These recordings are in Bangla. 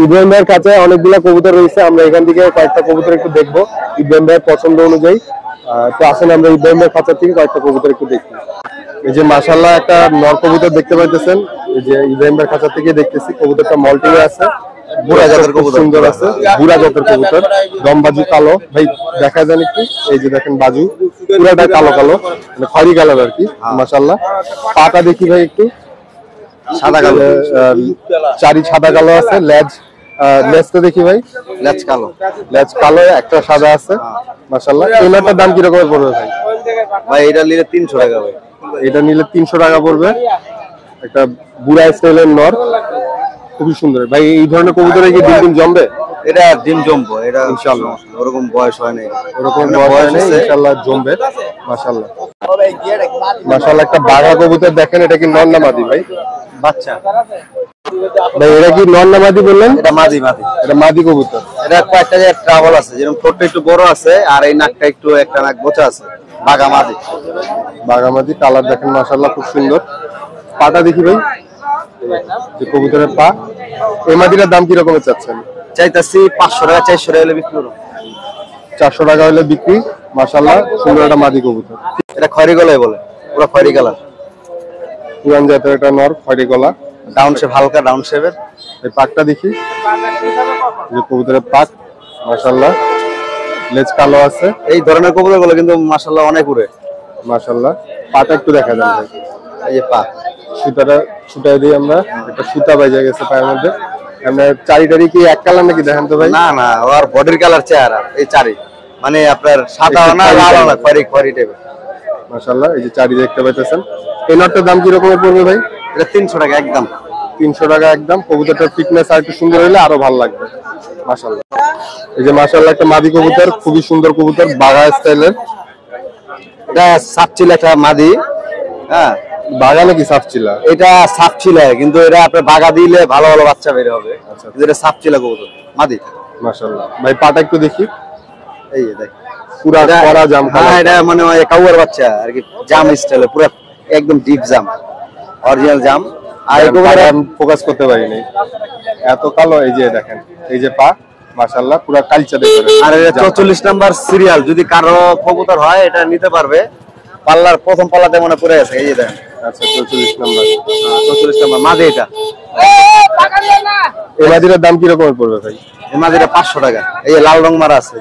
ইব্রাহিম ভাইয়ের কাছে অনেকগুলো কবুতর রয়েছে, আমরা এখান থেকে কয়েকটা কবুতর একটু দেখবো ইব্রাহিম ভাইয়ের পছন্দ অনুযায়ী। তো আসলে আমরা ইব্রাহিম ভাইয়ের কাছে থেকে কয়েকটা কবুতর একটু দেখি। এই যে মাশাআল্লাহ একটা নর কবুতর দেখতে পাইতেছেন, এই যে ইব্রাহিম ভাইয়ের কাছে থেকে দেখতেছি কবুতরটা মল্টিং এ আছে, বুড়া জাতের কবুতর, সুন্দর আছে, বুড়া জাতের কবুতর, দম বাজু কালো। ভাই দেখা যান একটু, এই যে দেখেন বাজু পুরাটা কালো কালো, মানে খয়রি কালার আর কি। মাশাআল্লাহ পাটা দেখি ভাই একটু, সাদা কালো, চারি সাদা কালো আছে, লেজটা দেখি ভাই, লেজ কালো, একটা সাদা আছে। মাশাআল্লাহ এই নরটার দাম কি রকম পড়বে ভাই? ভাই এটা নিলে 300 টাকা ভাই। এটা নিলে 300 টাকা পড়বে। একটা বুড়া স্টাইলের নর, খুবই সুন্দর ভাই। এই ধরনের কবুতরে কি ডিম জমবে? এটা ডিম জমবে, এটা ইনশাআল্লাহ। ওরকম বয়স হয় নাই, ইনশাআল্লাহ জমবে। মাশাআল্লাহ মাশাআল্লাহ একটা বাঘা কবুতর দেখেন, এটা কি নর না মাদি ভাই? বাচ্চা ভাই এটা কি নর না মাদি বললেন? এটা মাদি। এটা মাদি কবুতর। এটা কয়েকটা যে ট্রাভেল আছে, যেরকম ঠোঁটটা একটু বড় আছে আর এই নাকটা একটু একটা নাক বোচা আছে। বাঘা মাদি কালার দেখেন মাশাআল্লাহ খুব সুন্দর। পাটা দেখি ভাই, যে কবুতরের পা। এই মাদিটার দাম কি রকমের চাচ্ছেন? চাইতাছি 500 টাকা, 400 টাকা হলে বিক্রি করব। 400 টাকা হলে বিক্রি। মাশাআল্লাহ সুন্দর একটা মাদি কবুতর। এটা খয়রি গলায় বলে, পুরো খয়রি কালার, পুরান জাতের একটা নর, খয়রি গলা, ডাউন শেপ, হালকা ডাউন শেপের। এই পাকটা দেখি, যে কবুতরের পাক মাশাআল্লাহ, লেজ কালো আছে। এই ধরনের কবুতরগুলো কিন্তু মাশাআল্লাহ অনেক উড়ে। মাশাআল্লাহ পাটা একটু দেখা যান ভাই, এই যে পা সুতায় দিয়ে আমরা একটা সুতা বাজে গেছে পায়ের মধ্যে। আমরা চারিটারি কি এক কালার নাকি দেখেন তো ভাই? না ওর বডির কালার চেহারা এই চারি, মানে আপনার সাদা না লাল না, খয়রি টাইপের। মাশাআল্লাহ এই যে চারি দেখতে পাইতেছেন। এই নটটার দাম কি রকমের পড়বে ভাই? এটা 300 টাকা একদম। 300 টাকা একদম। কবুতরটার ফিটনেস আর একটু সুন্দর হলে আরো ভালো লাগবে। মাশাআল্লাহ এই যে মাশাআল্লাহ একটা মাদি কবুতর, খুবই সুন্দর কবুতর, বাঘা স্টাইলের। এটা সাপচিলা একটা মাদি। হ্যাঁ বাঘা নাকি সাপচিলা? এটা সাপচিলা, কিন্তু এটা আপনি বাঘা দিলে ভালো ভালো বাচ্চা বের হবে। আচ্ছা, এটা সাপচিলা কবুতর মাদি। মাশাআল্লাহ ভাই পাটা একটু দেখি, এই যে দেখ পুরা করা জাম। হ্যাঁ এটা মানে কাউয়ার বাচ্চা আর কি, জাম স্টাইলে, পুরো একদম ডিপ জাম, অরিজিনাল জাম। আর এই কবুতর আমি ফোকাস করতে পারিনি, এত কালো। এই যে দেখেন, এই যে পা মাশাআল্লাহ পুরো কালচা দেখেন। আর এটা 44 নাম্বার সিরিয়াল, যদি কারো কবুতর হয় এটা নিতে পারবে। পাল্লার প্রথম পাল্লাতে মনে পড়ে আছে, এই যে দেখেন। আচ্ছা 44 নাম্বার, 44 নাম্বার মাদি। এটা এই মাদিটার দাম কি রকমের পড়বে ভাই? এই মাদিটা 500 টাকা। এই যে লাল রং মারা আছে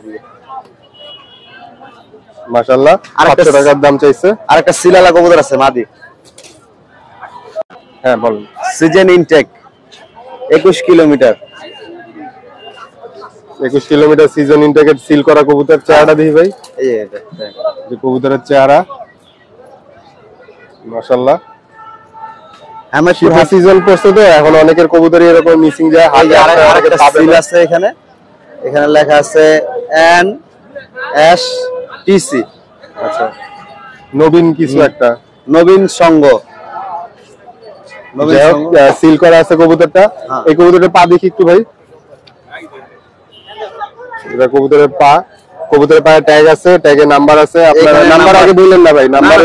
মাশাআল্লাহ, 500 টাকার দাম চাইছে। আর একটা সিলালা কবুতর আছে মাদি। হ্যাঁ বলুন। Season intake 21 kilometre. 21 kilometre season ইনটেকের সিল করা কবুতর। চেহারাটা দেখি ভাই, এই যে কবুতরের চেহারা মাশাআল্লাহ। আমার শীতের সিজন পড়ছে তো এখন অনেকের কবুতরই এরকম মিসিং যায়। আরেকটা সিল আছে এখানে, এখানে লেখা আছে NSTC। আচ্ছা নবীন কিছু একটা, নবীন সংঘ সিল করা আছে কবুতরটা। এই কবুতরের পা দেখি একটু ভাই, এটা কবুতরের পা। কবুতরের পায়ে ট্যাগ আছে, ট্যাগে নাম্বার আছে। আপনার নাম্বার আগে বললেন না ভাই? নাম্বার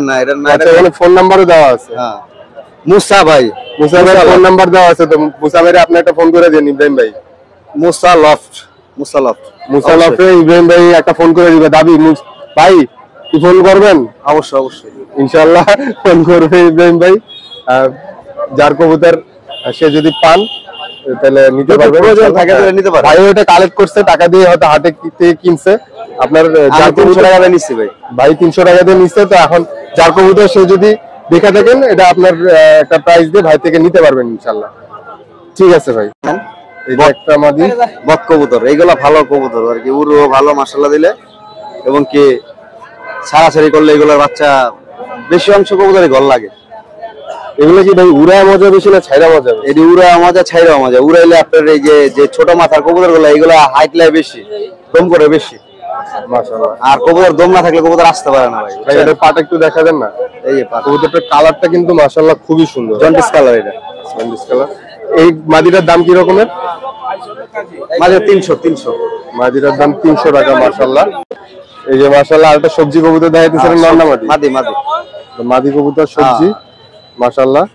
না, এটা না, এখানে ফোন নাম্বারও দেওয়া আছে। হ্যাঁ মুসা ভাই ফোন নাম্বার দেওয়া আছে। তো মুসা ভাই আপনি একটা ফোন করে দিন ইব্রাহিম ভাই। মুসা লফট ইব্রাহিম ভাই একটা ফোন করে দিবে। দাবি ভাই কি ফোন করবেন? অবশ্যই ইনশাআল্লাহ ফোন করবে ইব্রাহিম ভাই। যার কবুতর সে যদি পান তাহলে নিতে পারবে, ভাই ওটা কালেক্ট করছে টাকা দিয়ে, হয়তো হাটে কিনছে। আপনার 300 টাকা দিয়ে নিচ্ছে ভাই 300 টাকা দিয়ে নিচ্ছে। তো এখন যার কবুতর সে যদি দেখে থাকেন, এটা আপনার একটা প্রাইস দিয়ে ভাই থেকে নিতে পারবেন ইনশাআল্লাহ। ঠিক আছে ভাই। এই যে একটা মাদি বক কবুতর, এইগুলা ভালো কবুতর আর কি, উড়ো ভালো মাশাআল্লাহ দিলে, এবং কি ছাড়াছাড়ি করলে এগুলোর বাচ্চা বেশি অংশ কবুতরই ঘর লাগে। এগুলো কি ভাই উড়া মজা বেশি না ছাইরা মজা? এটি উড়া মজা, ছাইরা মজা। উড়াইলে আপনার এই যে ছোট মাথার কবুতর গুলো, এগুলো হাইট লাই বেশি, দম করে বেশি। মাশাআল্লাহ। আর কবুতর দম না থাকলে কবুতর আসতে পারে না ভাই। এটার পাটা একটু দেখা দেন না? এই যে পা, কবুতরটার কালারটা কিন্তু মাশাআল্লাহ খুবই সুন্দর, জন্ডিস কালার। এটা জন্ডিস কালার। এই মাদিটার দাম কি রকমের? মাদিটা 300। মাদিটার দাম 300 টাকা। মাশাআল্লাহ। এই যে মাশাআল্লাহ আরেকটা সবজি কবুতর দেখাইতেছিলেন, নর না মাদি? মাদি। মাদি কবুতর সবজি মাশাআল্লাহ।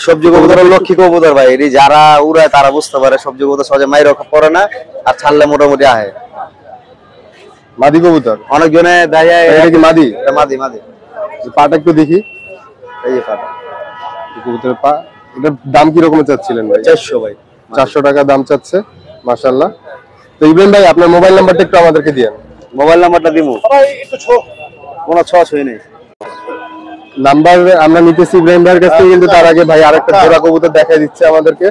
সবজি কবুতর লক্ষ্মী কবুতর ভাই, এটি যারা উড়ায় তারা বুঝতে পারে সবজি কবুতর সহজে মাইর পড়ে না, আর ছাড়লে মোটামুটি আহে। মাদি কবুতর অনেকজনে দেখা এটা কি মাদি? মাদি মাদি। পাটা একটু দেখি, এই যে পাটা কবুতরের পা। এটার দাম কি রকম চাচ্ছিলেন ভাই? 400 ভাই, 400 টাকা দাম চাচ্ছে, মাশাআল্লাহ। তো ইব্রাহিম ভাই আপনার মোবাইল নাম্বারটা একটু আমাদেরকে দিয়েন। মোবাইল নাম্বারটা দিমু কোনো ছ নেই নাম্বার আমরা নিতেছি ইব্রাহিম ভাইয়ের কাছ থেকে, কিন্তু তার আগে ভাই আরেকটা জোড়া কবুতর দেখাই দিচ্ছে আমাদেরকে।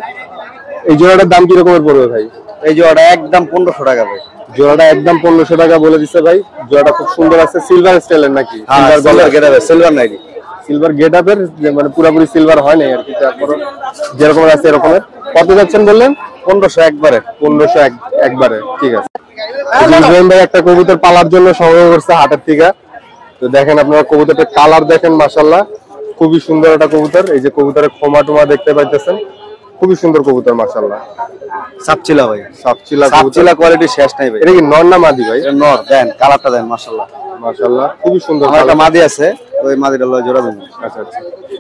এই জোড়াটার দাম কি রকমের পড়বে ভাই? এই জোড়াটা একদম 1500 টাকা ভাই। জোড়াটা একদম 1500 টাকা বলে দিচ্ছে ভাই। জোড়াটা খুব সুন্দর আছে, সিলভার স্টাইলের নাকি? সিলভার গেটআপের, সিলভার নাইটি, সিলভার গেটআপের, মানে পুরোপুরি সিলভার হয় নাই আর কি, তারপর যেরকম আছে এরকমের। কত যাচ্ছেন বললেন? 1500 একবারে। 1500 একবারে, ঠিক আছে। ইব্রাহিম ভাই একটা কবুতর পালার জন্য সংগ্রহ করছে হাটের থেকে। তো দেখেন আপনারা কবুতরটার কালার দেখেন, মাশাআল্লাহ খুবই সুন্দর একটা কবুতর। এই যে কবুতরের খোমা টোমা দেখতে পাইতেছেন, খুবই সুন্দর কবুতর মাশাআল্লাহ। সাপচিলা ভাই, সাপচিলা কবুতর, সাপচিলা কোয়ালিটি শেষ নাই ভাই। এটা কি নর না মাদি ভাই? এটা নর, দেন কালারটা দেন, মাশাআল্লাহ মাশাআল্লাহ খুবই সুন্দর। আমার একটা মাদি আছে, ওই মাদিটা লয় জোড়া দেন। আচ্ছা আচ্ছা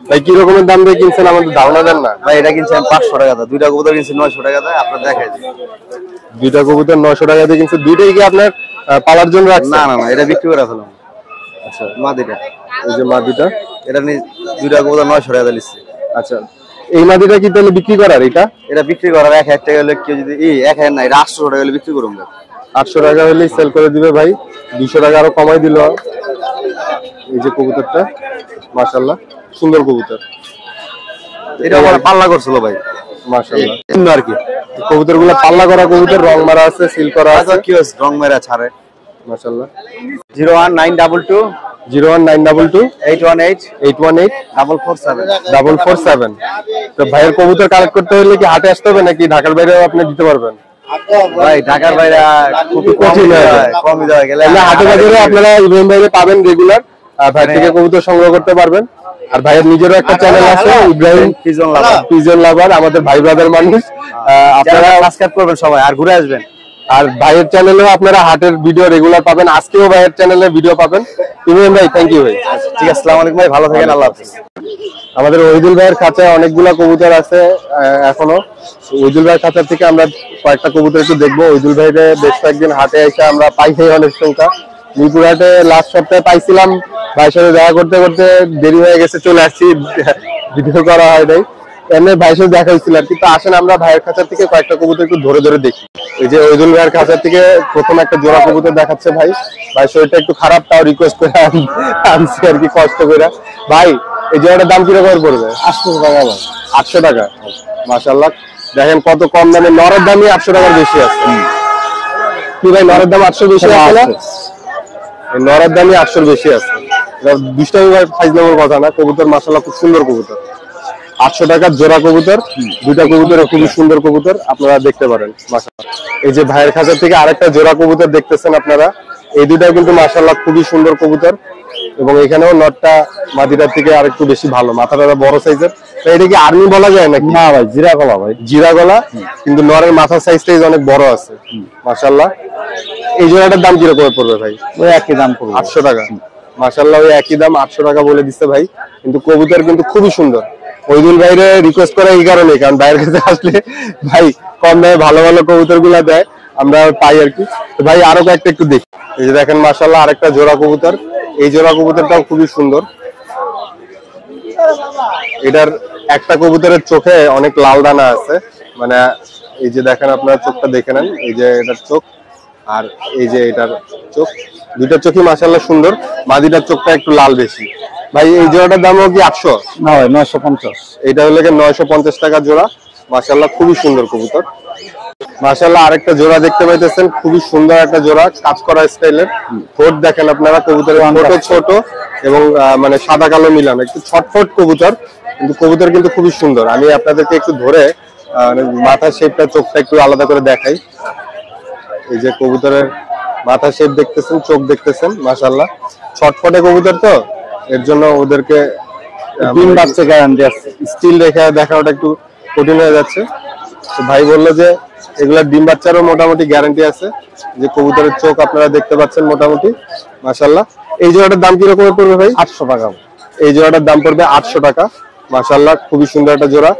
ভাই, কি রকমের দাম দিয়ে কিনছেন আমাদের ধারণা দেন না ভাই? এটা কিনছি আমি 500 টাকা দাম, দুইটা কবুতর কিনছি 900 টাকা দাম, আপনার দেখাই দিই। দুইটা কবুতর 900 টাকা দিয়ে কিনছে। দুইটাই কি আপনার পালার জন্য রাখছেন? না না না, এটা বিক্রি করে ফেলাম। আচ্ছা, মাদিটা, এই যে মাদিটা, এটা নি দুইটা কবুতর 900 টাকা দিয়ে নিচ্ছি। আচ্ছা এই মাদিটা কি তাহলে বিক্রি করার? এটা বিক্রি করার 1000 টাকা হলে কেউ যদি 1000 না, এটা 800 টাকা হলে বিক্রি করুন। 800 টাকা হলেই সেল করে দিবে ভাই, 200 টাকা আরো কমাই দিল। এই যে কবুতরটা মাশাআল্লাহ সুন্দর কবুতর, এটা আমার পাল্লা করছিল ভাই, মাশাআল্লাহ আর কি। কবুতরগুলো পাল্লা করা কবুতর, রং মারা আছে, সিল করা আছে, কি হচ্ছে রং মেরা ছাড়ে। মাশাআল্লাহ। 01922 01922 818 818 447 447। তো ভাইয়ের কবুতর কালেক্ট করতে হলে কি হাটে আসতে হবে নাকি ঢাকার বাইরেও আপনি দিতে পারবেন? ভাই ঢাকার বাইরে খুব কঠিন হয়, কমই দেওয়া গেলে হাটে বাজারে আপনারা ইব্রাহিম ভাইকে পাবেন রেগুলার, ভাই থেকে কবুতর সংগ্রহ করতে পারবেন। আর ভাইয়ের নিজেরও একটা চ্যানেল আছে, ইব্রাহিম পিজন লাভার, আমাদের ভাই ব্রাদার মানুষ। আপনারা সাবস্ক্রাইব করবেন সবাই, আর ঘুরে আসবেন। আর ভাইয়ের চ্যানেলেও আপনারা হাটের ভিডিও রেগুলার পাবেন, আজকেও ভাইয়ের চ্যানেলে ভিডিও পাবেন। ইব্রাহিম ভাই থ্যাংক ইউ ভাই। ঠিক আছে, আসসালামু আলাইকুম ভাই, ভালো থাকেন, আল্লাহ হাফেজ। আমাদের ওহিদুল ভাইয়ের খাঁচায় অনেকগুলা কবুতর আছে এখনো। ওহিদুল ভাইয়ের খাঁচা থেকে আমরা কয়েকটা কবুতর একটু দেখবো। ওহিদুল ভাইরে বেশ কয়েকদিন হাটে এসে আমরা পাইছি অনেক সংখ্যা। মিরপুর হাটে লাস্ট সপ্তাহে পাইছিলাম, ভাইয়ের সাথে দেখা করতে করতে দেরি হয়ে গেছে, চলে আসছি, ভিডিও করা হয় নাই। এমনি ভাইয়ের সাথে দেখা হয়েছিল আর কি। তো আসেন আমরা ভাইয়ের খাঁচা থেকে কয়েকটা কবুতর একটু ধরে ধরে দেখি। এই যে ওহিদুল ভাইয়ের খাঁচা থেকে প্রথম একটা জোড়া কবুতর দেখাচ্ছে ভাই। ভাই শরীরটা একটু খারাপ, তাও রিকোয়েস্ট করে আনছি আর কি, কষ্ট করে। ভাই এই জোড়াটার দাম কিরকম পড়বে? 800 টাকা। 800 টাকা, মাশাআল্লাহ। দেখেন কত কম দামে, নরের দামই 800 টাকার বেশি আছে। কি ভাই নরের দাম 800 বেশি আছে না? নরের দামই 800 বেশি আছে। দুষ্টামি ভাই ফাইজলামের কথা না, কবুতর মাশাআল্লাহ খুব সুন্দর কবুতর। 800 টাকার জোড়া কবুতর, দুইটা কবুতর খুবই সুন্দর কবুতর, আপনারা দেখতে পারেন মাশাআল্লাহ। এই যে ভাইয়ের খাঁচা থেকে আরেকটা জোড়া কবুতর দেখতেছেন আপনারা, এই দুইটাও কিন্তু মাশাআল্লাহ খুবই সুন্দর কবুতর। এবং এখানেও নটটা মাদিটার থেকে আরেকটু বেশি ভালো, মাথাটা বড় সাইজের। এটা কি আর্মি বলা যায় নাকি? না ভাই, জিরা গলা ভাই, জিরা গলা, কিন্তু নরের মাথার সাইজটা অনেক বড় আছে মাশাআল্লাহ। এই জোড়াটার দাম কিরকম পড়বে ভাই? ওই একই দাম পড়বে, 800 টাকা মাশাআল্লাহ। ওই একই দাম 800 টাকা বলে দিচ্ছে ভাই, কিন্তু কবুতর কিন্তু খুবই সুন্দর। ওইদুল ভাইরে রিকোয়েস্ট করা এই কারণে, কারণ ভাইয়ের কাছে আসলে ভাই কম দামে ভালো ভালো কবুতর গুলা দেয়, আমরা পাই আর কি। তো ভাই আরো কয়েকটা একটু দেখি। এই যে দেখেন মাশাআল্লাহ আরেকটা জোড়া কবুতর, এই জোড়া কবুতরটাও খুবই সুন্দর। এটার একটা কবুতরের চোখে অনেক লাল দানা আছে, মানে এই যে দেখেন আপনারা চোখটা দেখে নেন, এই যে এটার চোখ আর এই যে এটার চোখ, দুইটার চোখই মাশাআল্লাহ সুন্দর। মাদিটার চোখটা একটু লাল বেশি। ভাই এই জোড়াটার দামও কি 800? না ভাই 950। এটা হলো 950 টাকা জোড়া, মাশাআল্লাহ খুবই সুন্দর কবুতর। মাশাআল্লাহ আরেকটা জোড়া দেখতে পাইতেছেন, খুবই সুন্দর একটা জোড়া, কাজ করা স্টাইলের। ঠোঁট দেখেন আপনারা, কবুতরের ঠোঁট ছোট এবং মানে সাদা কালো মিলানো, একটু ছটফট কবুতর, কিন্তু কবুতর কিন্তু খুবই সুন্দর। আমি আপনাদেরকে একটু ধরে মাথার শেপটা, চোখটা একটু আলাদা করে দেখাই। এই যে কবুতরের মাথার শেপ দেখতেছেন, চোখ দেখতেছেন, মাশাআল্লাহ ছটফটে কবুতর, তো এর জন্য ওদেরকে ডিম বাচ্চা গ্যারান্টি আছে, স্টিল রেখে দেখাটা একটু কঠিন হয়ে যাচ্ছে। তো ভাই বললো যে এগুলা ডিম বাচ্চারও মোটামুটি গ্যারান্টি আছে। যে কবুতরের চোখ আপনারা দেখতে পাচ্ছেন মোটামুটি মাশাআল্লাহ। এই জোড়াটার দাম কিরকম পড়বে ভাই? 800 টাকা। এই জোড়াটার দাম পড়বে 800 টাকা। মাশাআল্লাহ খুবই সুন্দর একটা জোড়া।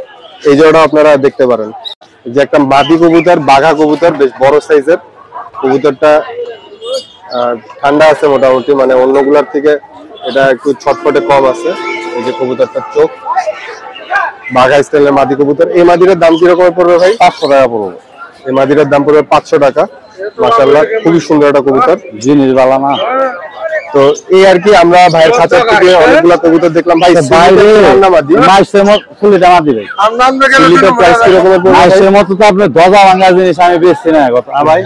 এই জোড়াটা আপনারা দেখতে পারেন। এই যে একটা মাদি কবুতর, বাঘা কবুতর, বেশ বড় সাইজের কবুতরটা। ঠান্ডা আছে মোটামুটি, মানে অন্যগুলোর থেকে এটা একটু ছটফটে কম আছে। এই যে কবুতরটার চোখ, বাঘা স্টাইলের মাদি কবুতর। এই মাদিটার দাম কিরকম পড়বে ভাই? 500 টাকা পড়বে। এই মাদিটার দাম পড়বে 500 টাকা। মাশাআল্লাহ খুবই সুন্দর একটা কবুতর, জিনিস ভালো না। তো এই আর কি, আমরা ভাইয়ের খাঁচার থেকে অনেকগুলা কবুতর দেখলাম। ভাই বাইরে মাইসের মত ফুলিটা মাদি ভাই, ফুলিটার প্রাইস কিরকম পড়বে? মাইসের মত তো আপনি দজা ভাঙা জিনিস আমি বেচছি না কথা ভাই।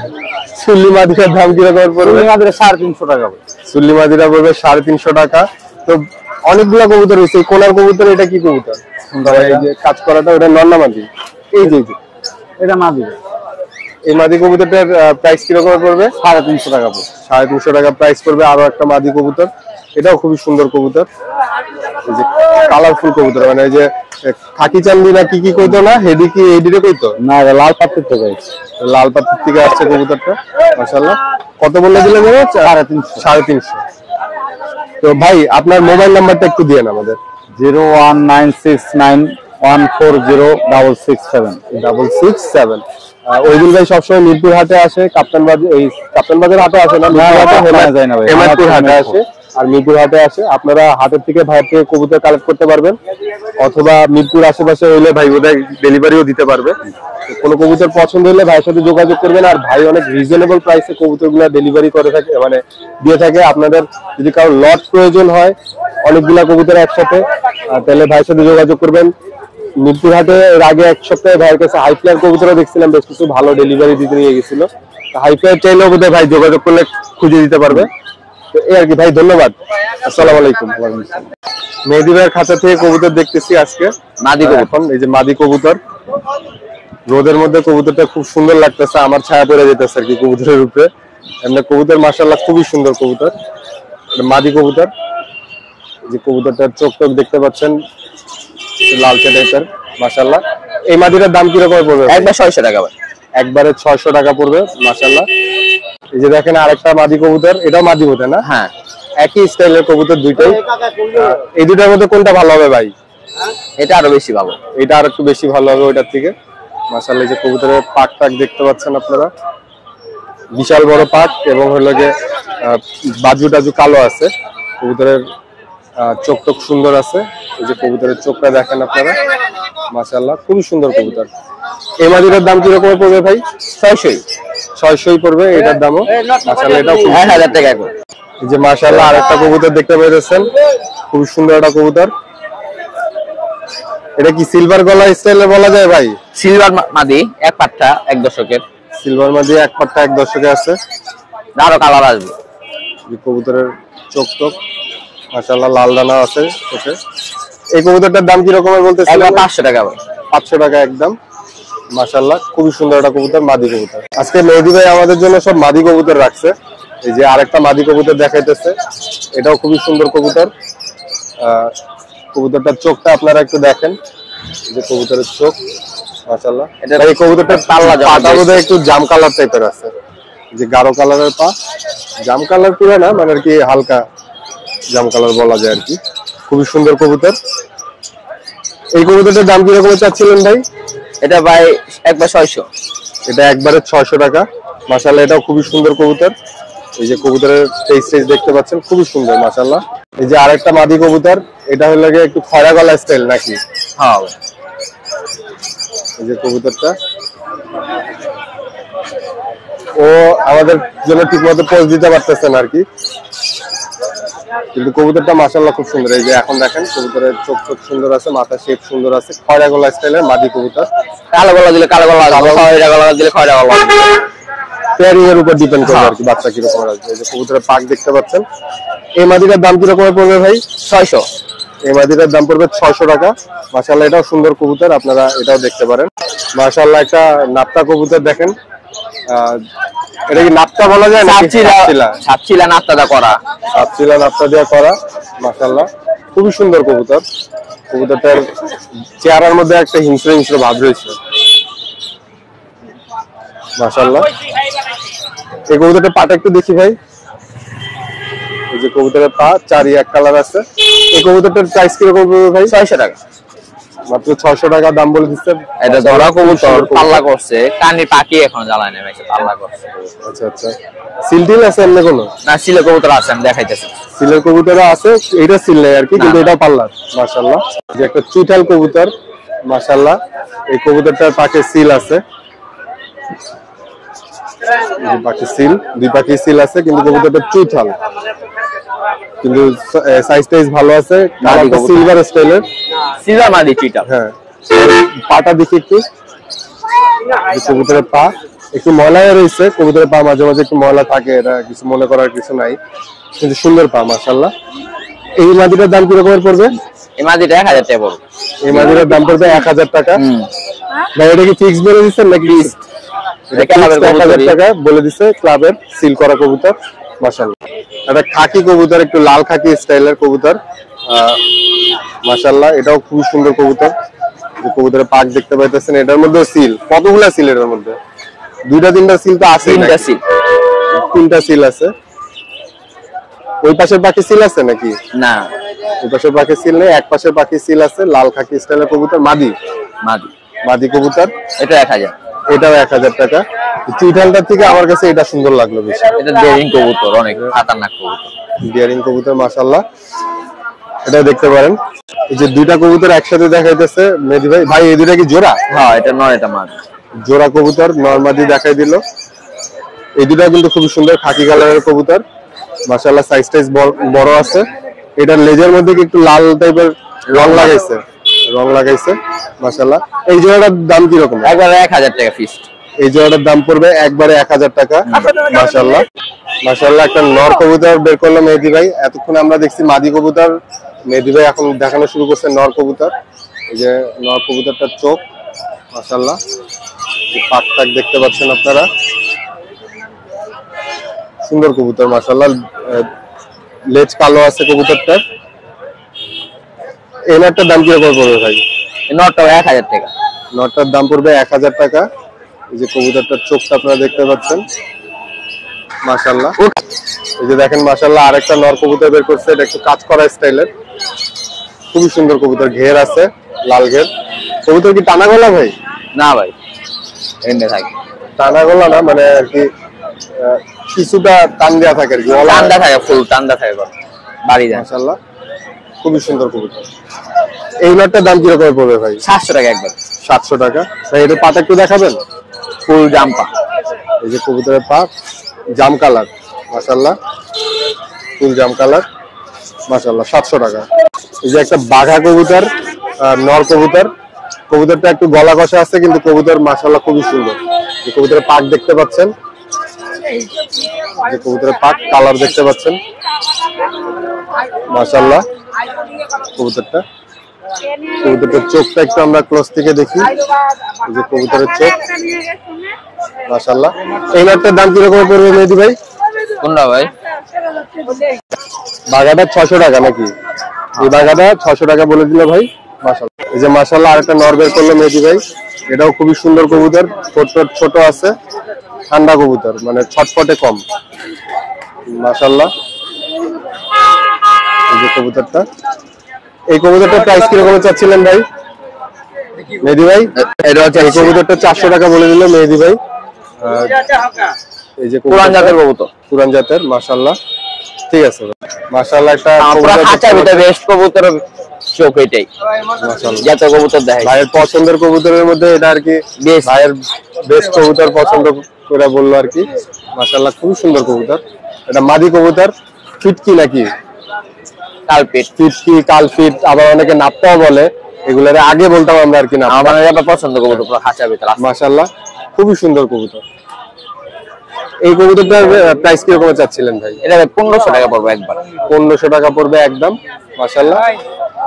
সুল্লি মাদিটার দাম কিরকম পড়বে? সুল্লি মাদিরা 350 টাকা ভাই। সুল্লি মাদিরা পড়বে 350 টাকা। তো অনেকগুলা কবুতর রয়েছে। এই কোনার কবুতর, এটা কি কবুতর? এই যে কাজ করাটা, ওটা নন্না মাদি। এই যে এটা মাদি। এই মাদি কবুতরটার প্রাইস কিরকম পড়বে? 350 টাকা পড়বে। 350 টাকা প্রাইস পড়বে। আরো একটা মাদি কবুতর, এটাও খুবই সুন্দর কবুতর। এই যে কালারফুল কবুতর, মানে এই যে খাকি চান্দি না কি কইতো না, হেডি কি এডিরে কইতো না, লাল পাত্তির থেকে, লাল পাত্তির থেকে আসছে কবুতরটা। মাশাআল্লাহ কত বললে দিলে? 350। তো ভাই আপনার মোবাইল নাম্বারটা একটু দিয়েন আমাদের। 01969140667। ওইদিন ভাই সবসময় মিরপুর হাটে আসে, কাপ্তান বাজার হাটে আসে না, হেমায়তপুর হাটে আসে। আর মিরপুর হাটে আসে। আপনারা হাটের থেকে ভাইয়ের থেকে কবুতর কালেক্ট করতে পারবেন, অথবা মিরপুর আশেপাশে হইলে ভাই ওদের ডেলিভারিও দিতে পারবে। কোনো কবুতর পছন্দ হলে ভাইয়ের সাথে যোগাযোগ করবেন। আর ভাই অনেক রিজনেবল প্রাইসে কবুতরগুলো ডেলিভারি করে থাকে, মানে দিয়ে থাকে। আপনাদের যদি কারো লট প্রয়োজন হয় অনেকগুলা কবুতর একসাথে, তাহলে ভাইয়ের সাথে যোগাযোগ করবেন। মিরপুর হাটে এর আগে এক সপ্তাহে ভাইয়ের কাছে হাই ফ্লায়ার কবুতর দেখছিলাম, বেশ কিছু ভালো ডেলিভারি দিতে নিয়ে গেছিল। হাই ফ্লায়ার চাইলেও বোধহয় ভাই যোগাযোগ করলে খুঁজে দিতে পারবে। তো এই আর কি ভাই, ধন্যবাদ। আসসালামু আলাইকুম। মেহেদী ভাইয়ের খাঁচা থেকে কবুতর দেখতেছি আজকে, মাদি কবুতর। এই যে মাদি কবুতর, রোদের মধ্যে কবুতরটা খুব সুন্দর লাগতেছে, আমার ছায়া পড়ে যেতেছে আর কি কবুতরের উপরে। এমনি কবুতর মাশাআল্লাহ খুবই সুন্দর কবুতর, মাদি কবুতর। যে কবুতরটার চোখ টোক দেখতে পাচ্ছেন, লালচে টাইপের মাশাআল্লাহ। এই মাদিটার দাম কিরকম পড়বে? একবার 600 টাকা। একবারে 600 টাকা পড়বে মাশাআল্লাহ। এই যে দেখেন আরেকটা মাদি কবুতর, এটাও মাদি বটে না? হ্যাঁ, একই স্টাইলের কবুতর দুইটাই। এই দুটার মধ্যে কোনটা ভালো হবে ভাই? এটা আরো বেশি ভালো, এটা আর একটু বেশি ভালো হবে ওইটার থেকে মাশাআল্লাহ। এই যে কবুতরের পাক টাক দেখতে পাচ্ছেন আপনারা, বিশাল বড় পাক, এবং হলো যে বাজু টাজু কালো আছে। কবুতরের চোখ টোক সুন্দর আছে। এই যে কবুতরের চোখটা দেখেন আপনারা মাশাআল্লাহ, খুবই সুন্দর কবুতর। এই মাদিটার দাম কিরকম পড়বে ভাই? 600 পড়বে এটার দামও মাশাআল্লাহ। এটাও 1000 টাকা। এই যে মাশাআল্লাহ আরেকটা কবুতর দেখতে পাচ্ছেন, খুব সুন্দর একটা কবুতর। এটা কি সিলভার গলা স্টাইলের বলা যায় ভাই? সিলভার মাদি, এক পাট্টা, এক দশকের। সিলভার মাদি এক পাট্টা, এক দশকে আছে। আরো কালার আসবে। এই কবুতরের চোখ টোক মাশাআল্লাহ, লাল দানা আছে চোখে। এই কবুতরটার দাম কি রকমের বলতেছেন? 500 টাকা। 500 টাকা একদম মাশাআল্লাহ, খুবই সুন্দর একটা কবুতর, মাদি কবুতর। আজকে মেহেদী ভাই আমাদের জন্য সব মাদি কবুতর রাখছে। এই যে আরেকটা মাদি কবুতর দেখাইতেছে, এটাও খুবই সুন্দর কবুতর। কবুতরটার চোখটা আপনারা একটু দেখেন, এই যে কবুতরের চোখ মাশাআল্লাহ। এই কবুতরটার পাটা বোধহয় একটু জাম কালার টাইপের আছে, যে গাঢ় কালারের পা, জাম কালার পুরো না, মানে আর কি হালকা জাম কালার বলা যায় আর কি। খুবই সুন্দর কবুতর। এই কবুতরটার দাম কি রকম চাচ্ছিলেন ভাই? এটা ভাই একবার 600। এটা একবারে 600 টাকা মাশাআল্লাহ। এটাও খুবই সুন্দর কবুতর। এই যে কবুতরের ফেস দেখতে পাচ্ছেন, খুবই সুন্দর মাশাআল্লাহ। এই যে আরেকটা মাদি কবুতর, এটা হলো একটু খয়রা গলা স্টাইল নাকি? হ্যাঁ। এই যে কবুতরটা, ও আমাদের জন্য ঠিক মতো পোজ দিতে পারতেছে না আর কি, কিন্তু কবুতরটা মাশাআল্লাহ খুব সুন্দর। এই যে এখন দেখেন কবুতরের চোখ চোখ সুন্দর আছে, মাথা শেপ সুন্দর আছে। খয়রা গলা স্টাইলের মাদি কবুতর। কালো গলা দিলে কালো গলা আসবে, খয়রা গলা দিলে খয়রা গলা আসবে। পেয়ারিং এর উপর ডিপেন্ড করে আর কি বাচ্চা কি রকম আসবে। এই যে কবুতরের পাক দেখতে পাচ্ছেন। এই মাদিটার দাম কি রকম পড়বে ভাই? 600। এই মাদিটার দাম পড়বে 600 টাকা মাশাআল্লাহ। এটাও সুন্দর কবুতর, আপনারা এটাও দেখতে পারেন মাশাআল্লাহ। একটা নাপ্তা কবুতর দেখেন, এটা কি নাপ্তা বলা যায় না? সাতচিলা নাপ্তাটা করা, সাতচিলা নাপ্তা দেওয়া করা মাশাআল্লাহ, খুবই সুন্দর কবুতর। কবুতরটার চেহারার মধ্যে একটা হিংস্র হিংস্র ভাব রয়েছে মাশাআল্লাহ। এই কবুতরটার পাটা একটু দেখি ভাই। এই যে কবুতরের পা চারি এক কালার আছে। এই কবুতরটার প্রাইস কিরকম পড়বে ভাই? 600 টাকা। মাত্র 600 টাকা দাম বলে দিচ্ছে। এটা ধরা কবুতর পাল্লা করছে, কানি পাখি এখন জ্বালায় না, পাল্লা করছে। আচ্ছা আচ্ছা, সিল টিল আছে এমনি কোনো? না, সিলের কবুতর আছে, আমি দেখাইতেছি। সিলের কবুতর আছে, এটা সিল নেই আর কি, কিন্তু এটা পাল্লার। মাশাআল্লাহ, যে একটা চুইঠাল কবুতর, মাশাআল্লাহ। এই কবুতরটার পাখে সিল আছে, পাখি সিল, দুই পাখি সিল আছে, কিন্তু কবুতরটা চুইঠাল, কিন্তু সাইজ টাইজ ভালো আছে। কালারটা সিলভার স্টাইলের, সিলভার মাদি চিটা। হ্যাঁ, পাটা দেখি একটু, কবুতরের পা একটু ময়লা রয়েছে, কবুতরের পা মাঝে মাঝে একটু ময়লা থাকে, এটা কিছু মনে করার কিছু নাই, কিন্তু সুন্দর পা মাশাআল্লাহ। এই মাদিটার দাম কিরকমের পড়বে? এই মাদিটা 1000 টাকা পড়বে। এই মাদিটার দাম পড়বে 1000 টাকা। ভাই এটা কি ফিক্স বলে দিচ্ছেন নাকি? 1000 টাকা বলে দিচ্ছে, ক্লাবের সিল করা কবুতর মাশাআল্লাহ। একটা খাকি কবুতর, একটু লাল খাকি স্টাইলের কবুতর, মাশাআল্লাহ। এটাও খুব সুন্দর কবুতর, কবুতরের পাক দেখতে পাইতেছেন। এটার মধ্যে সিল কতগুলা সিল? এটার মধ্যে দুইটা তিনটা সিল তো আছে, তিনটা সিল আছে। ওই পাশের পাখি সিল আছে নাকি? না, ওই পাশের পাখি সিল নেই, এক পাশের পাখি সিল আছে। লাল খাকি স্টাইলের কবুতর, মাদি মাদি কবুতর, এটা 1000। এটাও 1000 টাকা। চিঠালটার থেকে আমার কাছে এটা সুন্দর লাগলো বেশি। এটা ডেয়ারিং কবুতর, অনেক খতরনাক কবুতর, ডেয়ারিং কবুতর মাশাআল্লাহ। এটা দেখতে পারেন, এই যে দুইটা কবুতর একসাথে দেখাইতেছে মেহেদী ভাই। ভাই এই দুইটা কি জোড়া? হ্যাঁ, এটা নর, এটা মাদি। জোড়া কবুতর, নরমাদি দেখাই দিল। এই দুটা কিন্তু খুব সুন্দর খাকি কালারের কবুতর মাশাআল্লাহ, সাইজ টাইজ বড় আছে। এটার লেজের মধ্যে কি একটু লাল টাইপের রং লাগাইছে মাশাআল্লাহ। এই জোড়াটার দাম কি রকম? একবারে 1000 টাকা ফিক্সড। এই জোড়াটার দাম পড়বে একবারে 1000 টাকা মাশাআল্লাহ। মাশাআল্লাহ, একটা নর কবুতর বের করলো মেহেদী ভাই। এতক্ষণ আমরা দেখছি মাদি কবুতর, মেহেদী ভাই এখন দেখানো শুরু করছে নর কবুতর। এই যে নর কবুতরটার চোখ মাশাআল্লাহ, পাক টাক দেখতে পাচ্ছেন আপনারা, সুন্দর কবুতর মাশাআল্লাহ। লেজ কালো আছে কবুতরটার। এই নটটার দাম কি রকম পড়বে ভাই? এই নরটা 1000 টাকা। নটটার দাম পড়বে 1000 টাকা। এই যে কবুতরটার চোখটা আপনারা দেখতে পাচ্ছেন মাশাআল্লাহ। এই যে দেখেন মাশাআল্লাহ, আরেকটা নর কবুতর বের করছে, এটা একটু কাজ করা স্টাইলের, খুবই সুন্দর কবুতর। ঘের আছে, লাল ঘের। কবুতর কি টানা গলা ভাই? না ভাই, এমনি থাকে। টানা গলা না, মানে আর কি কিছুটা টান দেওয়া থাকে আর কি, টান্ডা থাকে, ফুল টান্ডা থাকে বাড়ি যায় মাশাআল্লাহ। খুবই সুন্দর কবুতর। এই নটটার দাম কিরকম পড়বে ভাই? 700 টাকা একবার। 700 টাকা। ভাই এর পাটা একটু দেখাবেন? ফুল জাম্পা। এই যে কবুতরের পা জাম কালার মাশাআল্লাহ, ফুল জাম কালার মাশাআল্লাহ, 700 টাকা। এই যে একটা বাঘা কবুতর, নর কবুতর, কবুতরটা একটু গলা কষা আছে, কিন্তু কবুতর মাশাআল্লাহ খুবই সুন্দর। যে কবুতরের পাক দেখতে পাচ্ছেন, যে কবুতরের পাক কালার দেখতে পাচ্ছেন মাশাআল্লাহ। কবুতরটার চোখটা একটু আমরা ক্লোজ থেকে দেখি, এই যে কবুতরের চোখ মাশাআল্লাহ। এই নটটার দাম কি রকম পড়বে মেহেদী ভাই? কোনটা ভাই? বাঘাটা 600 টাকা নাকি? এই বাঘাটা 600 টাকা বলে দিল ভাই মাশাআল্লাহ। এই যে মাশাআল্লাহ, আরেকটা নর বের করলো মেহেদী ভাই। এটাও খুবই সুন্দর কবুতর, ছোট আছে, ঠান্ডা কবুতর, মানে ছটফটে কম মাশাআল্লাহ। এই যে কবুতরটা, এই কবুতরটার প্রাইস কিরকম চাচ্ছিলেন ভাই মেহেদী ভাই? এটা হচ্ছে এই কবুতরটা 400 টাকা বলে দিল মেহেদী ভাই। এই যে পুরান জাতের কবুতর, পুরান জাতের মাশাআল্লাহ। ঠিক আছে মাশাআল্লাহ, একটা খাঁচার ভিতরে বেস্ট কবুতর চোখ এটাই মাশাআল্লাহ। যত কবুতর দেখাই ভাইয়ের পছন্দের কবুতরের মধ্যে এটা আর কি, ভাইয়ের বেস্ট কবুতর পছন্দ করে বললো আর কি মাশাআল্লাহ। খুব সুন্দর কবুতর। এটা মাদি কবুতর, ফিটকি নাকি? কালপিট, ফিটকি, কালফিট, আবার অনেকে নাপ্পাও বলে, এগুলোর আগে বলতাম আমরা আর কি না। আমার এটা পছন্দ কবুতর, পুরো খাঁচার ভিতরে মাশাআল্লাহ, খুবই সুন্দর কবুতর। এই কবুতরটার প্রাইস কি রকম চাচ্ছিলেন ভাই? এটা 1500 টাকা পড়বে একবার। 1500 টাকা পড়বে একদম মাশাআল্লাহ,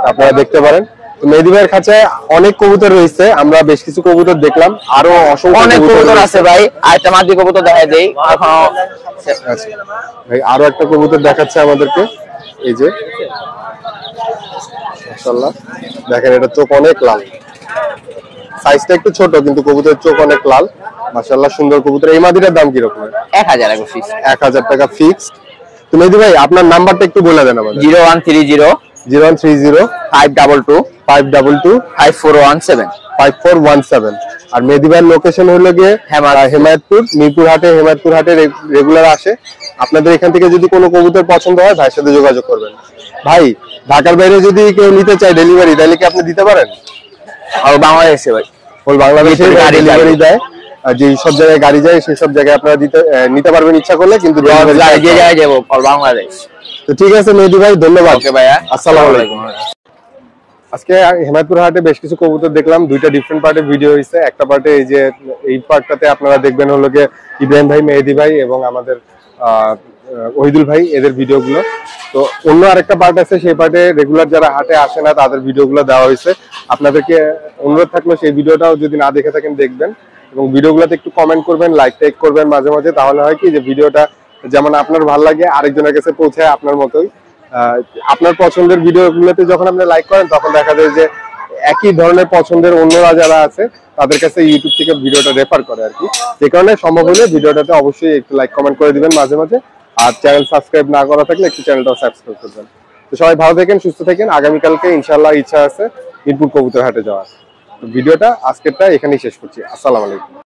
আপনারা দেখতে পারেন। মেহেদী ভাইয়ের খাঁচায় অনেক কবুতর রয়েছে, আমরা বেশ কিছু কবুতর দেখলাম, আরো অনেক কবুতর আছে ভাই। আর একটা মাদি কবুতর দেখাই দেই এখন। আচ্ছা ভাই, আরো একটা কবুতর দেখাচ্ছে আমাদেরকে। এই যে মাশাআল্লাহ, দেখেন এটা চোখ অনেক লাল, সাইজটা একটু ছোট, কিন্তু কবুতরের চোখ অনেক লাল মাশাআল্লাহ, সুন্দর কবুতর। এই মাদিটার দাম কি রকম? 1000 টাকা ফিক্স। 1000 টাকা ফিক্সড। তো মেহেদী ভাই আপনার নাম্বারটা একটু বলে দেন আমাদের। 0130 0130 522 522 5417। 5417। আর মেহেদী ভাইয়ের লোকেশন হলো গিয়ে হেমায়তপুর, মিরপুর হাটে, হেমায়তপুর হাটে রেগুলার আসে। আপনাদের এখান থেকে যদি কোনো কবুতর পছন্দ হয় ভাইয়ের সাথে যোগাযোগ করবেন। ভাই ঢাকার বাইরে যদি কেউ নিতে চায় ডেলিভারি, তাহলে কি আপনি দিতে পারেন? আর বাংলাদেশে ভাই, ওই বাংলাদেশে গাড়ি ডেলিভারি দেয়, আর যে সব জায়গায় গাড়ি যায় সেই সব জায়গায় আপনারা নিতে পারবেন ইচ্ছা করলে, কিন্তু যে জায়গায় যাবো আর বাংলাদেশ। তো ঠিক আছে মেহেদী ভাই, ধন্যবাদ। ওকে ভাইয়া, আসসালামু আলাইকুম। আজকে হেমায়তপুর হাটে বেশ কিছু কবুতর দেখলাম, দুইটা ডিফারেন্ট পার্টে ভিডিও হয়েছে। একটা পার্টে এই পার্টটাতে আপনারা দেখবেন হলো গিয়ে ইব্রাহিম ভাই, মেহেদী ভাই এবং আমাদের ওহিদুল ভাই, এদের ভিডিওগুলো। তো অন্য আরেকটা পার্ট আছে, সেই পার্টে রেগুলার যারা হাটে আসে না তাদের ভিডিওগুলো দেওয়া হয়েছে। আপনাদেরকে অনুরোধ থাকলো সেই ভিডিওটাও যদি না দেখে থাকেন দেখবেন, এবং ভিডিওগুলোতে একটু কমেন্ট করবেন, লাইক টাইক করবেন মাঝে মাঝে। তাহলে হয় কি যে ভিডিওটা যেমন আপনার ভালো লাগে আরেকজনের কাছে পৌঁছায় আপনার মতোই। আপনার পছন্দের ভিডিওগুলোতে যখন আপনি লাইক করেন তখন দেখা যায় যে একই ধরনের পছন্দের অন্যরা যারা আছে তাদের কাছে ইউটিউব থেকে ভিডিওটা রেফার করে আর কি। যে কারণে সম্ভব হলে ভিডিওটাতে অবশ্যই একটু লাইক কমেন্ট করে দিবেন মাঝে মাঝে। আর চ্যানেল সাবস্ক্রাইব না করা থাকলে একটু চ্যানেলটাও সাবস্ক্রাইব করবেন। তো সবাই ভালো থাকেন, সুস্থ থাকেন। আগামীকালকে ইনশাল্লাহ ইচ্ছা আছে মিরপুর কবুতর হাটে যাওয়ার। ভিডিওটা আজকেরটা এখানেই শেষ করছি। আসসালামু আলাইকুম।